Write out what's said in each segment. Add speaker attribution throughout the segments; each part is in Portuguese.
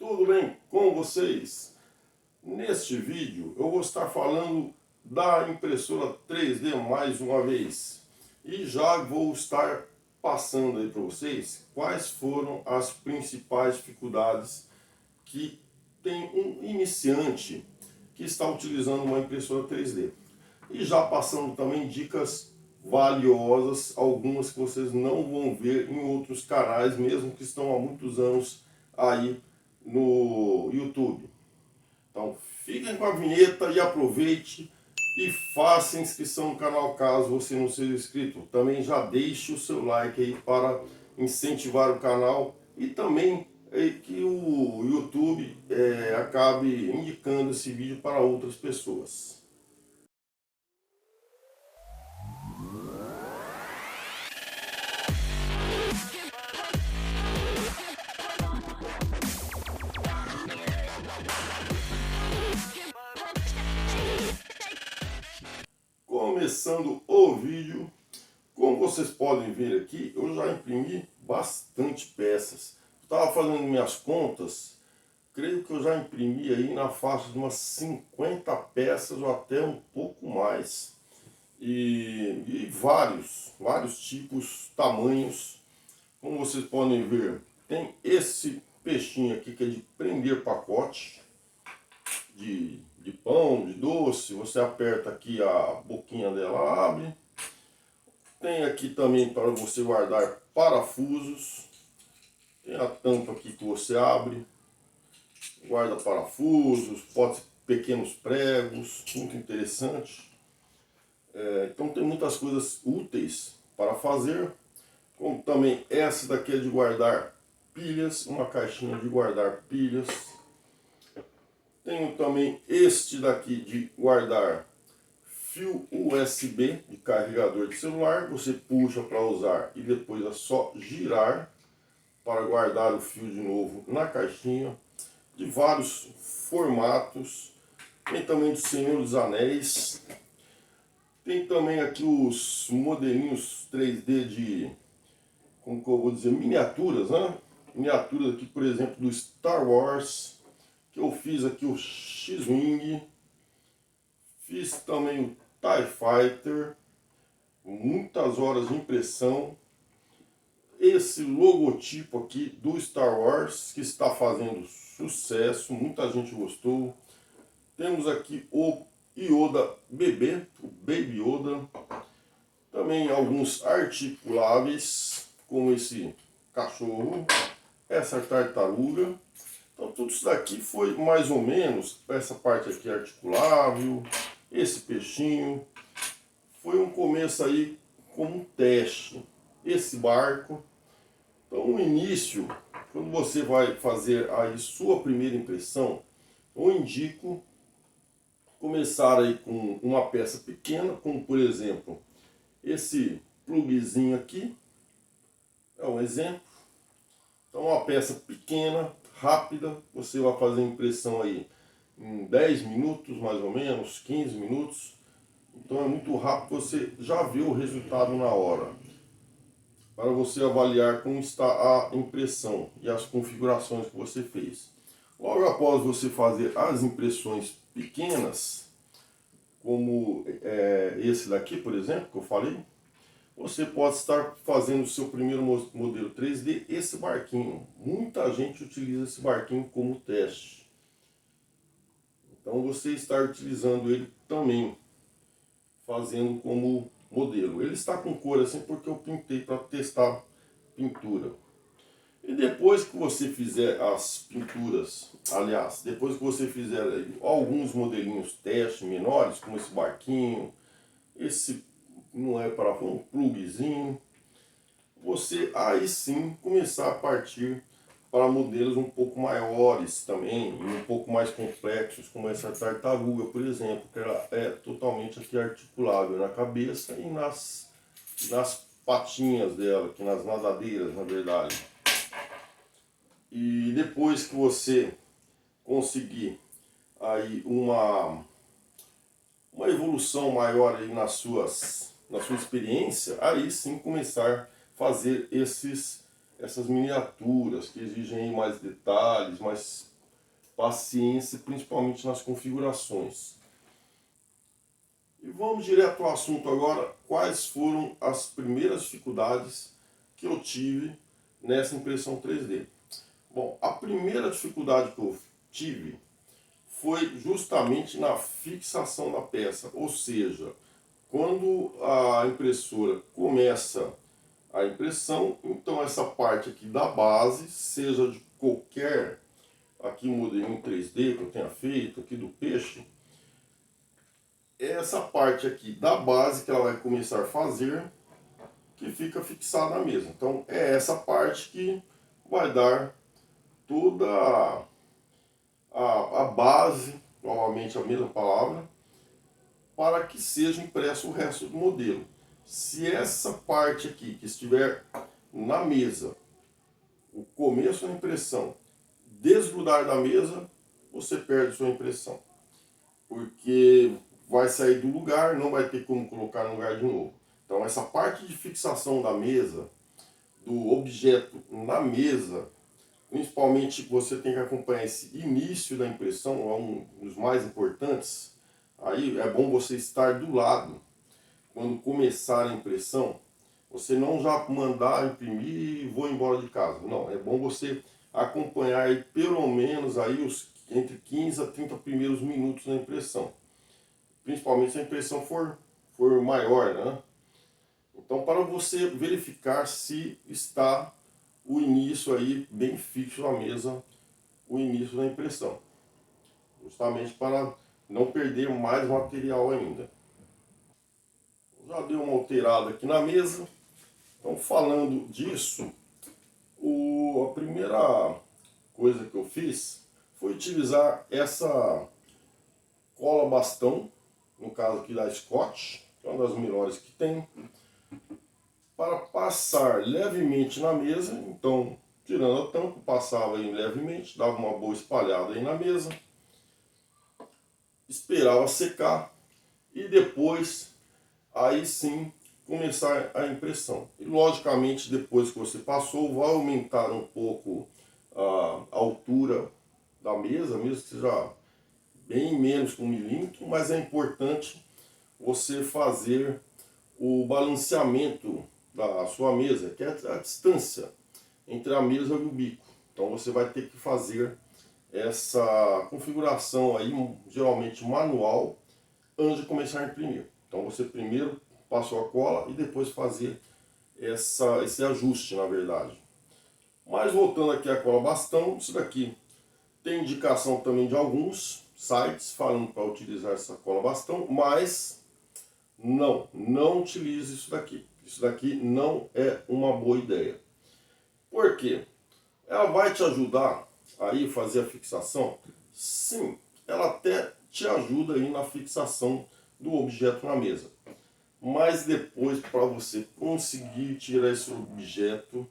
Speaker 1: tudo bem com vocês? Neste vídeo eu vou estar falando da impressora 3D mais uma vez e já vou estar passando aí para vocês quais foram as principais dificuldades que tem um iniciante que está utilizando uma impressora 3D e já passando também dicas valiosas, algumas que vocês não vão ver em outros canais, mesmo que estão há muitos anos aí no YouTube. Então fiquem com a vinheta e aproveite e faça inscrição no canal caso você não seja inscrito. Também já deixe o seu like aí para incentivar o canal e também que o YouTube acabe indicando esse vídeo para outras pessoas. Começando o vídeo, como vocês podem ver aqui, eu já imprimi bastante peças. Estava fazendo minhas contas, creio que eu já imprimi aí na faixa de umas 50 peças ou até um pouco mais. E vários tipos, tamanhos. Como vocês podem ver, tem esse peixinho aqui que é de prender pacote de pão, de doce. Você aperta aqui, a boquinha dela abre. Tem aqui também para você guardar parafusos. Tem a tampa aqui que você abre, guarda parafusos, pode ser pequenos pregos, muito interessante. Então tem muitas coisas úteis para fazer. Como também essa daqui é de guardar pilhas, uma caixinha de guardar pilhas. Tenho também este daqui de guardar fio USB de carregador de celular. Você puxa para usar e depois é só girar para guardar o fio de novo na caixinha. De vários formatos. Tem também do Senhor dos Anéis. Tem também aqui os modelinhos 3D de, como que eu vou dizer, miniaturas, né? Miniaturas aqui, por exemplo, do Star Wars. Que eu fiz aqui o X-Wing, fiz também o TIE Fighter, muitas horas de impressão. Esse logotipo aqui do Star Wars, que está fazendo sucesso, muita gente gostou. Temos aqui o Yoda bebê, o Baby Yoda. Também alguns articuláveis, como esse cachorro, essa tartaruga. Então tudo isso daqui foi mais ou menos, essa parte aqui articulável, esse peixinho, foi um começo aí como um teste, esse barco. Então no início, quando você vai fazer aí sua primeira impressão, eu indico começar aí com uma peça pequena, como por exemplo, esse plugzinho aqui, é um exemplo. Então uma peça pequena, rápida, você vai fazer a impressão aí em 10 minutos, mais ou menos, 15 minutos. Então é muito rápido, você já vê o resultado na hora. Para você avaliar como está a impressão e as configurações que você fez. Logo após você fazer as impressões pequenas, como esse daqui, por exemplo, que eu falei, você pode estar fazendo o seu primeiro modelo 3D, esse barquinho. Muita gente utiliza esse barquinho como teste. Então você está utilizando ele também, fazendo como modelo. Ele está com cor assim porque eu pintei para testar pintura. E depois que você fizer as pinturas, aliás, depois que você fizer alguns modelinhos teste menores, como esse barquinho, esse não é para um plugzinho, você aí sim começar a partir para modelos um pouco maiores também, e um pouco mais complexos, como essa tartaruga, por exemplo, que ela é totalmente aqui articulável na cabeça e nas patinhas dela, aqui nas nadadeiras, na verdade. E depois que você conseguir aí uma evolução maior aí na sua experiência, aí sim começar a fazer essas miniaturas que exigem mais detalhes, mais paciência, principalmente nas configurações. E vamos direto ao assunto agora, quais foram as primeiras dificuldades que eu tive nessa impressão 3D. Bom, a primeira dificuldade que eu tive foi justamente na fixação da peça, ou seja, quando a impressora começa a impressão, então essa parte aqui da base, seja de qualquer aqui modelo em 3D que eu tenha feito, aqui do peixe, essa parte aqui da base que ela vai começar a fazer, que fica fixada na mesa. Então é essa parte que vai dar toda a base, novamente a mesma palavra, para que seja impresso o resto do modelo. Se essa parte aqui que estiver na mesa, o começo da impressão, desgrudar da mesa, você perde sua impressão. Porque vai sair do lugar, não vai ter como colocar no lugar de novo. Então essa parte de fixação da mesa, do objeto na mesa, principalmente você tem que acompanhar esse início da impressão, é um dos mais importantes. Aí é bom você estar do lado quando começar a impressão, você não já mandar imprimir e vou embora de casa. Não, é bom você acompanhar aí, pelo menos aí os entre 15 a 30 primeiros minutos da impressão. Principalmente se a impressão for maior, né? Então, para você verificar se está o início aí bem fixo na mesa, o início da impressão. Justamente para não perder mais material ainda. Já deu uma alterada aqui na mesa. Então, falando disso, a primeira coisa que eu fiz foi utilizar essa cola bastão, no caso aqui da Scott, que é uma das melhores que tem, para passar levemente na mesa. Então, tirando a tampa, passava aí levemente, dava uma boa espalhada aí na mesa, esperava secar e depois, aí sim, começar a impressão. E logicamente, depois que você passou, vai aumentar um pouco a altura da mesa, mesmo que seja bem menos que 1 milímetro, mas é importante você fazer o balanceamento da sua mesa, que é a distância entre a mesa e o bico. Então você vai ter que fazer essa configuração aí, geralmente manual, antes de começar a imprimir. Então você primeiro passou a cola e depois fazer esse ajuste, na verdade. Mas voltando aqui à cola bastão, isso daqui tem indicação também de alguns sites falando para utilizar essa cola bastão, mas não utilize isso daqui. Isso daqui não é uma boa ideia. Por quê? Ela vai te ajudar aí a fazer a fixação? Sim, ela até te ajuda aí na fixação do objeto na mesa. Mas depois, para você conseguir tirar esse objeto,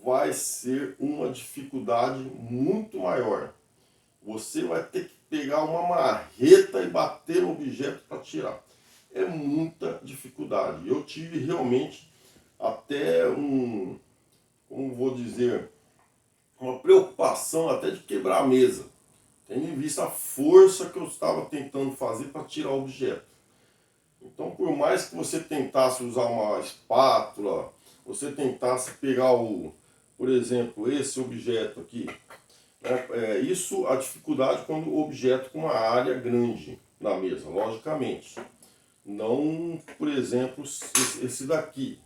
Speaker 1: vai ser uma dificuldade muito maior. Você vai ter que pegar uma marreta e bater no objeto para tirar. É muita dificuldade. Eu tive realmente até como vou dizer, uma preocupação até de quebrar a mesa, tendo em vista a força que eu estava tentando fazer para tirar o objeto. Então, por mais que você tentasse usar uma espátula, você tentasse pegar por exemplo, esse objeto aqui, né? Isso a dificuldade quando o objeto com uma área grande na mesa, logicamente. Não, por exemplo, esse daqui.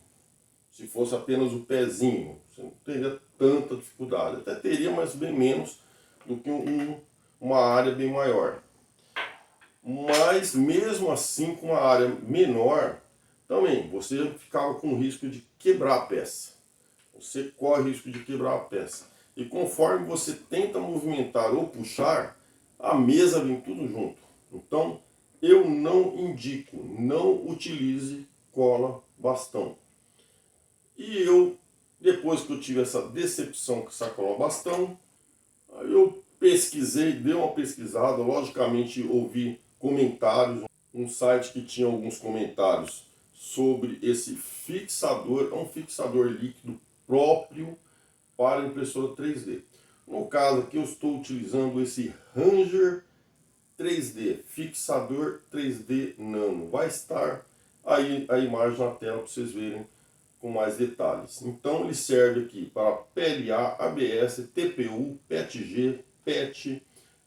Speaker 1: Se fosse apenas o pezinho, você não teria tanta dificuldade. Até teria, mas bem menos do que uma área bem maior. Mas mesmo assim, com uma área menor, também você ficava com risco de quebrar a peça. Você corre o risco de quebrar a peça. E conforme você tenta movimentar ou puxar, a mesa vem tudo junto. Então, eu não indico, não utilize cola bastão. E eu, depois que eu tive essa decepção com essa cola bastão, aí eu pesquisei, dei uma pesquisada, logicamente ouvi comentários, um site que tinha alguns comentários sobre esse fixador, é um fixador líquido próprio para impressora 3D. No caso aqui eu estou utilizando esse Ranger 3D, fixador 3D Nano. Vai estar aí a imagem na tela para vocês verem com mais detalhes. Então ele serve aqui para PLA, ABS, TPU, PETG, PET,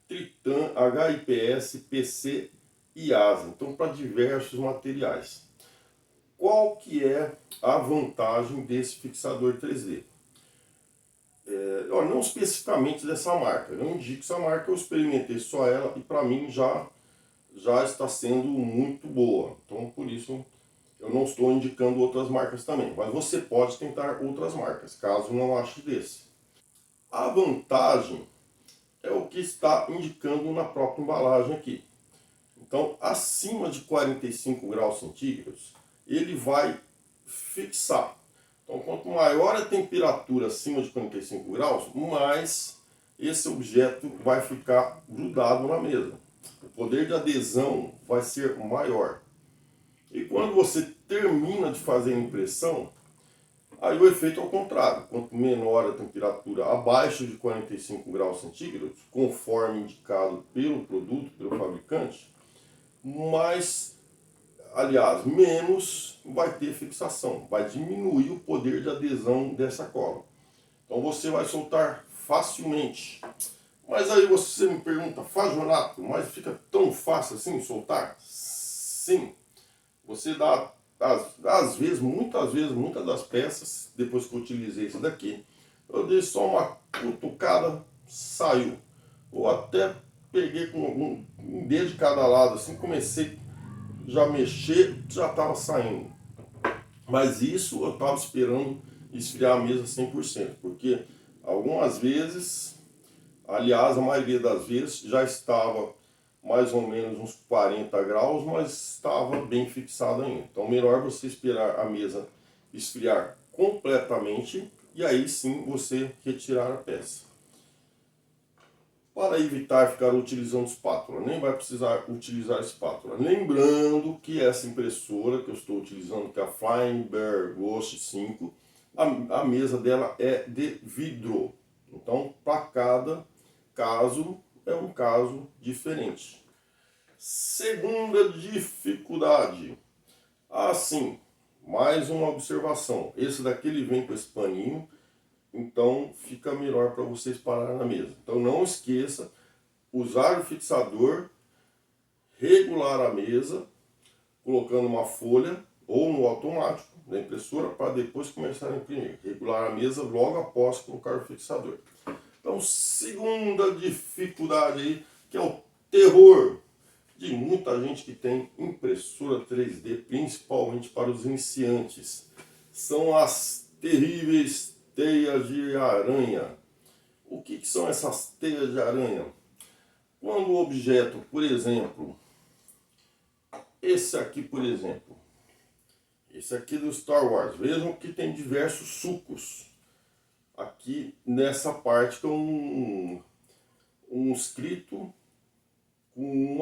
Speaker 1: Tritan, HIPS, PC e ASA. Então para diversos materiais. Qual que é a vantagem desse fixador 3D? Não especificamente dessa marca, eu não indico essa marca, eu experimentei só ela e para mim já está sendo muito boa. Então por isso eu não estou indicando outras marcas também, mas você pode tentar outras marcas, caso não ache desse. A vantagem é o que está indicando na própria embalagem aqui. Então, acima de 45 graus centígrados, ele vai fixar. Então, quanto maior a temperatura acima de 45 graus, mais esse objeto vai ficar grudado na mesa. O poder de adesão vai ser maior. E quando você termina de fazer a impressão, aí o efeito é o contrário. Quanto menor a temperatura abaixo de 45 graus centígrados, conforme indicado pelo produto, pelo fabricante, mais, aliás, menos vai ter fixação, vai diminuir o poder de adesão dessa cola. Então você vai soltar facilmente. Mas aí você me pergunta, Fajonato, mas fica tão fácil assim soltar? Sim. Você dá, às vezes, muitas das peças, depois que eu utilizei isso daqui, eu dei só uma cutucada, saiu. Ou até peguei com um dedo de cada lado, assim, comecei já mexer, já estava saindo. Mas isso eu estava esperando esfriar a mesa 100%, porque algumas vezes, aliás, a maioria das vezes, já estava mais ou menos uns 40 graus, mas estava bem fixado ainda. Então, melhor você esperar a mesa esfriar completamente e aí sim você retirar a peça. Para evitar ficar utilizando espátula, nem vai precisar utilizar espátula. Lembrando que essa impressora que eu estou utilizando, que é a Flying Bear Ghost 5, a mesa dela é de vidro. Então, para cada caso, é um caso diferente. Segunda dificuldade. Assim, mais uma observação. Esse daqui ele vem com esse paninho, então fica melhor para vocês pararem na mesa. Então não esqueça, usar o fixador, regular a mesa, colocando uma folha ou no automático da impressora para depois começar a imprimir. Regular a mesa logo após colocar o fixador. Então, segunda dificuldade aí, que é o terror de muita gente que tem impressora 3D, principalmente para os iniciantes, são as terríveis teias de aranha. O que são essas teias de aranha? Quando o objeto, por exemplo, esse aqui, por exemplo, esse aqui do Star Wars, vejam que tem diversos sulcos aqui nessa parte, que é um escrito com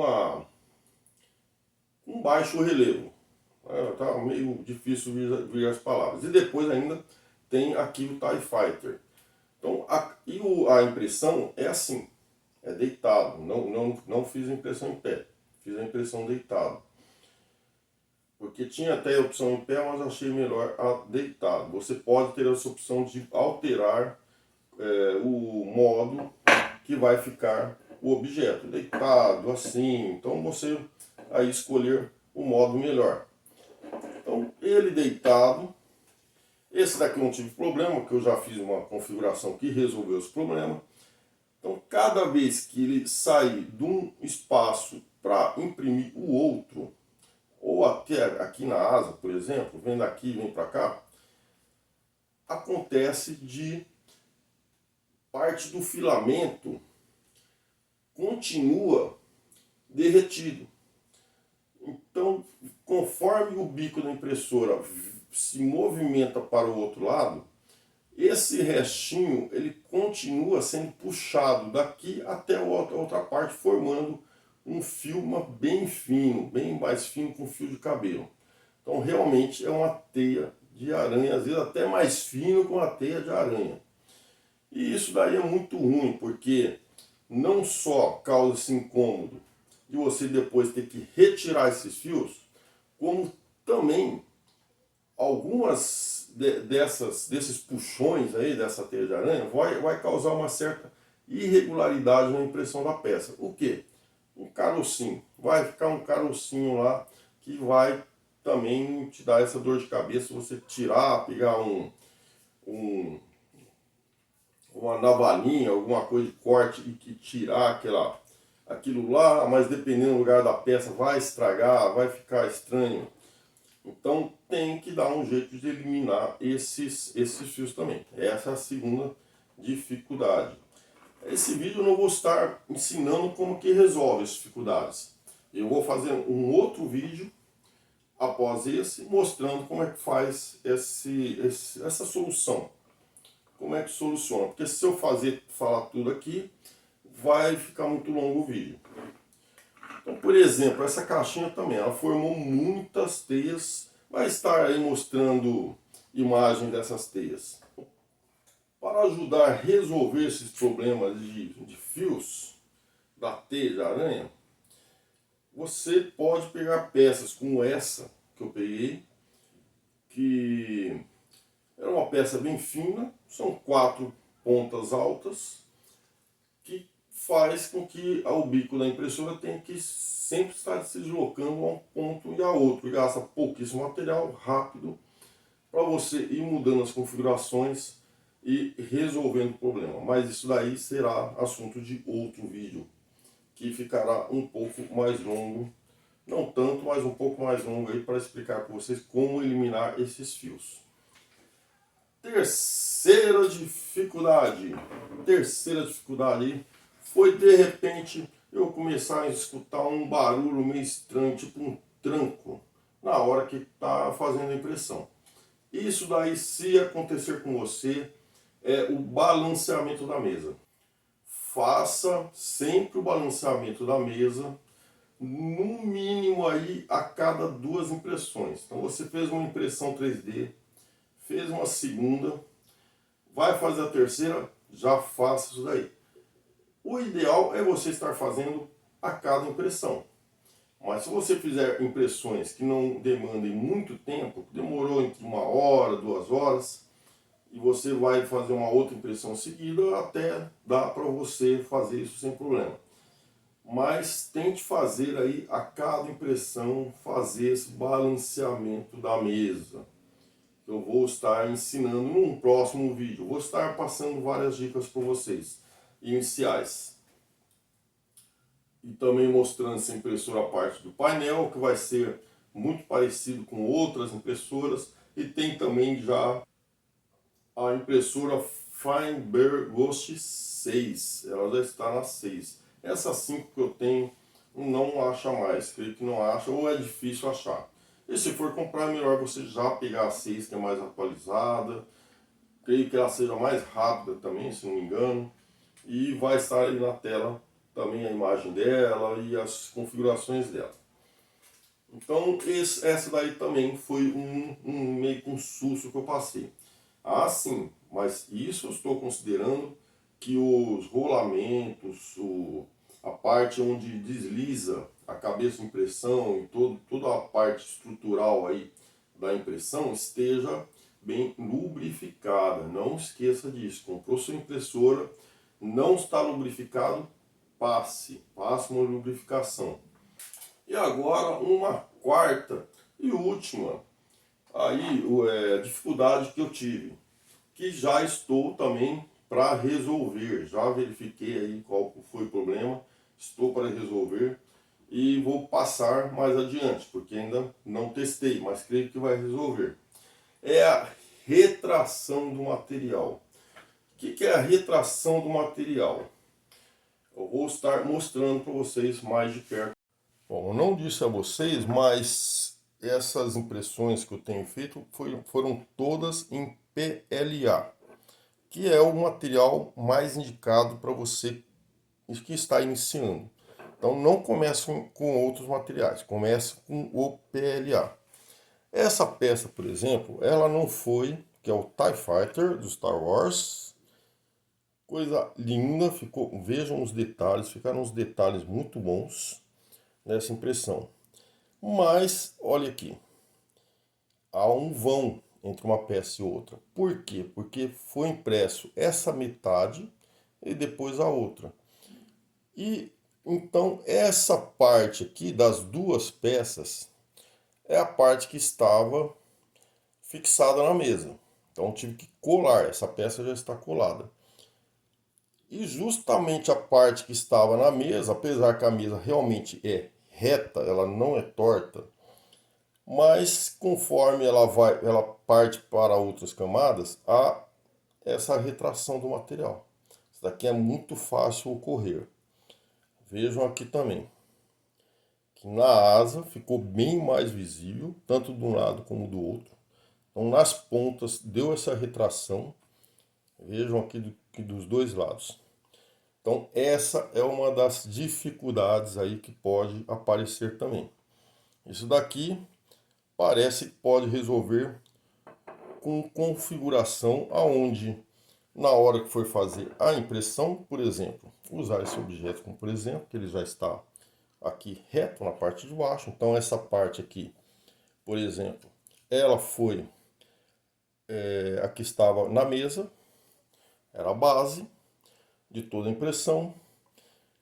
Speaker 1: um baixo relevo. Tá meio difícil vir as palavras. E depois ainda tem aqui o TIE Fighter. Então, a impressão é assim, é deitado. Não fiz a impressão em pé, fiz a impressão deitado. Porque tinha até a opção em pé, mas achei melhor a deitado. Você pode ter essa opção de alterar o modo que vai ficar o objeto, deitado, assim. Então você aí escolher o modo melhor. Então ele deitado, esse daqui eu não tive problema, porque eu já fiz uma configuração que resolveu esse problema. Então cada vez que ele sair de um espaço para imprimir o outro, ou até aqui na asa, por exemplo, vem daqui, vem para cá, acontece de parte do filamento continua derretido. Então, conforme o bico da impressora se movimenta para o outro lado, esse restinho ele continua sendo puxado daqui até a outra parte, formando um fio bem fino, bem mais fino que um fio de cabelo. Então realmente é uma teia de aranha, às vezes até mais fino que uma teia de aranha. E isso daí é muito ruim, porque não só causa esse incômodo de você depois ter que retirar esses fios, como também algumas desses puxões aí, dessa teia de aranha, vai causar uma certa irregularidade na impressão da peça. O que? Um carocinho. Vai ficar um carocinho lá que vai também te dar essa dor de cabeça se você tirar, pegar um, uma navalinha, alguma coisa de corte e tirar aquilo lá, mas dependendo do lugar da peça vai estragar, vai ficar estranho. Então tem que dar um jeito de eliminar esses fios também. Essa é a segunda dificuldade. Esse vídeo eu não vou estar ensinando como que resolve as dificuldades. Eu vou fazer um outro vídeo após esse, mostrando como é que faz essa solução. Como é que soluciona. Porque se eu falar tudo aqui, vai ficar muito longo o vídeo. Então, por exemplo, essa caixinha também, ela formou muitas teias. Vai estar aí mostrando imagem dessas teias. Para ajudar a resolver esses problemas de fios da teia de aranha, você pode pegar peças como essa que eu peguei, que é uma peça bem fina, são 4 pontas altas, que faz com que o bico da impressora tenha que sempre estar se deslocando a um ponto e a outro, e gasta pouquíssimo material, rápido, para você ir mudando as configurações e resolvendo o problema. Mas isso daí será assunto de outro vídeo, que ficará um pouco mais longo, não tanto, mas um pouco mais longo aí, para explicar para vocês como eliminar esses fios. Terceira dificuldade aí foi de repente eu começar a escutar um barulho meio estranho, tipo um tranco, na hora que está fazendo a impressão. Isso daí, se acontecer com você, é o balanceamento da mesa. Faça sempre o balanceamento da mesa, no mínimo aí a cada 2 impressões. Então você fez uma impressão 3D, fez uma segunda, vai fazer a terceira, já faça isso daí. O ideal é você estar fazendo a cada impressão. Mas se você fizer impressões que não demandem muito tempo, demorou entre 1 hora, 2 horas, e você vai fazer uma outra impressão seguida, até dá para você fazer isso sem problema. Mas tente fazer aí a cada impressão, fazer esse balanceamento da mesa. Eu vou estar ensinando num próximo vídeo. Vou estar passando várias dicas para vocês, iniciais. E também mostrando essa impressora a parte do painel, que vai ser muito parecido com outras impressoras. E tem também já a impressora Fineberg Ghost 6. Ela já está na 6. Essa 5 que eu tenho não acha mais. Creio que não acha, ou é difícil achar. E se for comprar, é melhor você já pegar a 6, que é mais atualizada. Creio que ela seja mais rápida também, se não me engano. E vai estar aí na tela também a imagem dela e as configurações dela. Então essa daí também foi meio que um susto que eu passei. Ah, sim, mas isso eu estou considerando que os rolamentos, a parte onde desliza a cabeça de impressão e toda a parte estrutural aí da impressão esteja bem lubrificada. Não esqueça disso. Comprou sua impressora, não está lubrificado, passe uma lubrificação. E agora uma quarta e última aí dificuldade que eu tive, que já estou também para resolver. Já verifiquei aí qual foi o problema, estou para resolver e vou passar mais adiante, porque ainda não testei, mas creio que vai resolver. É a retração do material. O que é a retração do material? Eu vou estar mostrando para vocês mais de perto. Bom, eu não disse a vocês, mas essas impressões que eu tenho feito foram todas em PLA, que é o material mais indicado para você que está iniciando. Então não comece com outros materiais, comece com o PLA. Essa peça, por exemplo, ela não foi, que é o TIE Fighter do Star Wars, Coisa linda, ficou, vejam os detalhes, ficaram uns detalhes muito bons nessa impressão. Mas, olha aqui, há um vão entre uma peça e outra. Por quê? Porque foi impresso essa metade e depois a outra. E então essa parte aqui das duas peças é a parte que estava fixada na mesa. Então tive que colar, essa peça já está colada. E justamente a parte que estava na mesa, apesar que a mesa realmente é reta, ela não é torta, mas conforme ela parte para outras camadas, há essa retração do material. Isso daqui é muito fácil ocorrer. Vejam aqui também, que na asa ficou bem mais visível, tanto de um lado como do outro. Então nas pontas deu essa retração, vejam aqui dos dois lados. Então essa é uma das dificuldades aí que pode aparecer também. Isso daqui parece que pode resolver com configuração aonde na hora que for fazer a impressão, por exemplo, usar esse objeto como por exemplo, que ele já está aqui reto na parte de baixo. Então essa parte aqui, por exemplo, ela foi aqui estava na mesa, era a base de toda a impressão.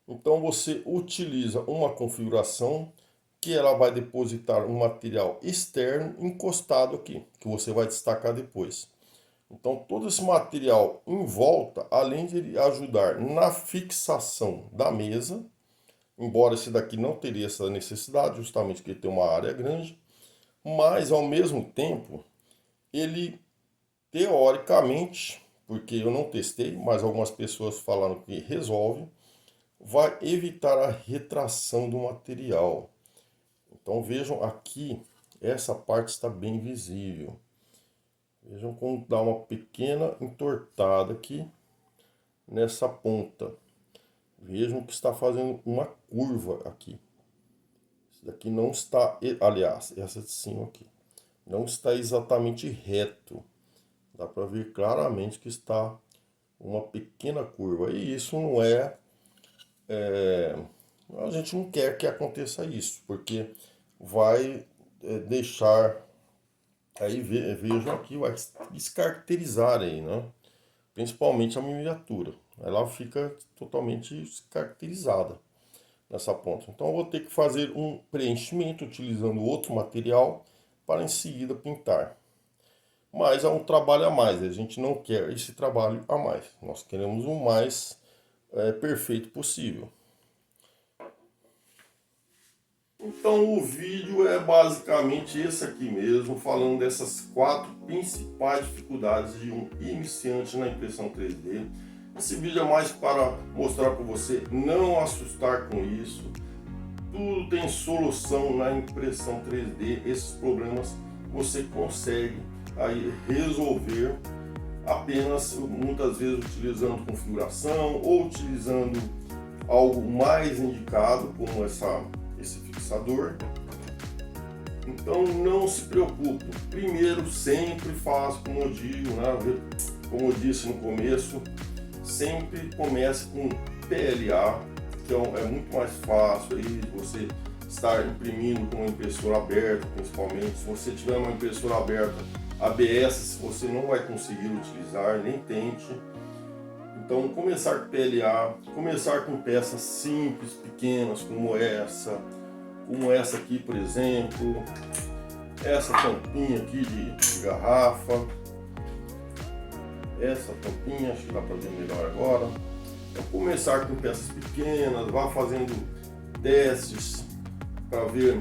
Speaker 1: Então você utiliza uma configuração que ela vai depositar um material externo encostado aqui, que você vai destacar depois. Então todo esse material em volta, além de ele ajudar na fixação da mesa, embora esse daqui não teria essa necessidade, justamente porque ele tem uma área grande, mas ao mesmo tempo ele teoricamente, porque eu não testei, mas algumas pessoas falaram que resolve, vai evitar a retração do material. Então vejam aqui, essa parte está bem visível. Vejam como dá uma pequena entortada aqui nessa ponta. Vejam que está fazendo uma curva aqui. Isso daqui não está, aliás, essa de cima aqui, não está exatamente reto. Dá para ver claramente que está uma pequena curva. E isso não a gente não quer que aconteça isso, porque vai deixar, aí vejam aqui, vai descaracterizar aí, né? Principalmente a miniatura. Ela fica totalmente descaracterizada nessa ponta. Então eu vou ter que fazer um preenchimento utilizando outro material para em seguida pintar. Mas é um trabalho a mais, a gente não quer esse trabalho a mais. Nós queremos o mais perfeito possível. Então o vídeo é basicamente esse aqui mesmo, falando dessas 4 principais dificuldades de um iniciante na impressão 3D. Esse vídeo é mais para mostrar para você não assustar com isso. Tudo tem solução na impressão 3D, esses problemas você consegue aí resolver apenas, muitas vezes utilizando configuração ou utilizando algo mais indicado como esse fixador. Então não se preocupe, primeiro sempre faça como eu digo, né? Como eu disse no começo, sempre comece com PLA, que é muito mais fácil aí você estar imprimindo com uma impressora aberta, principalmente. Se você tiver uma impressora aberta, ABS você não vai conseguir utilizar, nem tente. Então começar com PLA, começar com peças simples, pequenas, como essa aqui, por exemplo, essa tampinha aqui de garrafa, essa tampinha, acho que dá para ver melhor agora. Então começar com peças pequenas, vá fazendo testes para ver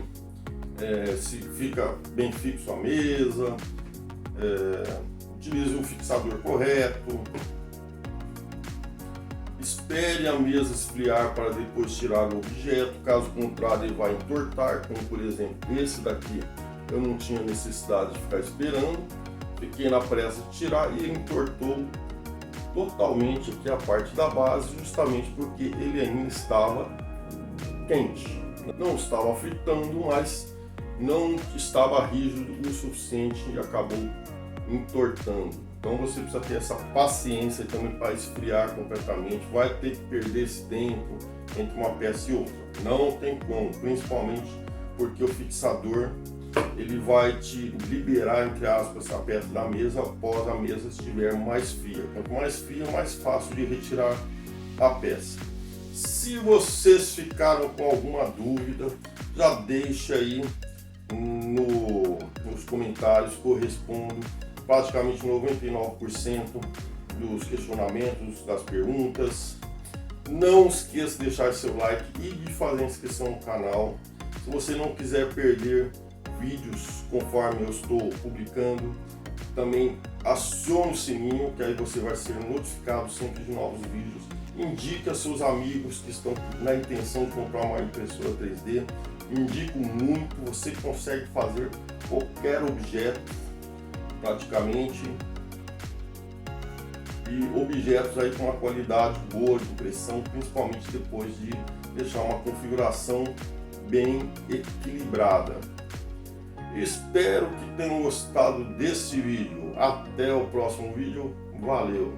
Speaker 1: se fica bem fixo a mesa, utilize um fixador correto, espere a mesa esfriar para depois tirar o objeto, caso contrário ele vai entortar, como por exemplo esse daqui eu não tinha necessidade de ficar esperando, fiquei na pressa de tirar e ele entortou totalmente aqui a parte da base, justamente porque ele ainda estava quente, não estava fritando, mas não estava rígido o suficiente e acabou entortando. Então você precisa ter essa paciência também para esfriar completamente. Vai ter que perder esse tempo entre uma peça e outra. Não tem como, principalmente porque o fixador ele vai te liberar, entre aspas, essa peça da mesa após a mesa estiver mais fria. Quanto mais fria, mais fácil de retirar a peça. Se vocês ficaram com alguma dúvida, já deixa aí nos comentários que eu respondo praticamente 99% dos questionamentos, das perguntas. Não esqueça de deixar seu like e de fazer a inscrição no canal. Se você não quiser perder vídeos conforme eu estou publicando, também acione o sininho, que aí você vai ser notificado sempre de novos vídeos. Indique a seus amigos que estão na intenção de comprar uma impressora 3D. Indico muito, você consegue fazer qualquer objeto praticamente, e objetos aí com uma qualidade boa de impressão, principalmente depois de deixar uma configuração bem equilibrada. Espero que tenham gostado desse vídeo. Até o próximo vídeo. Valeu!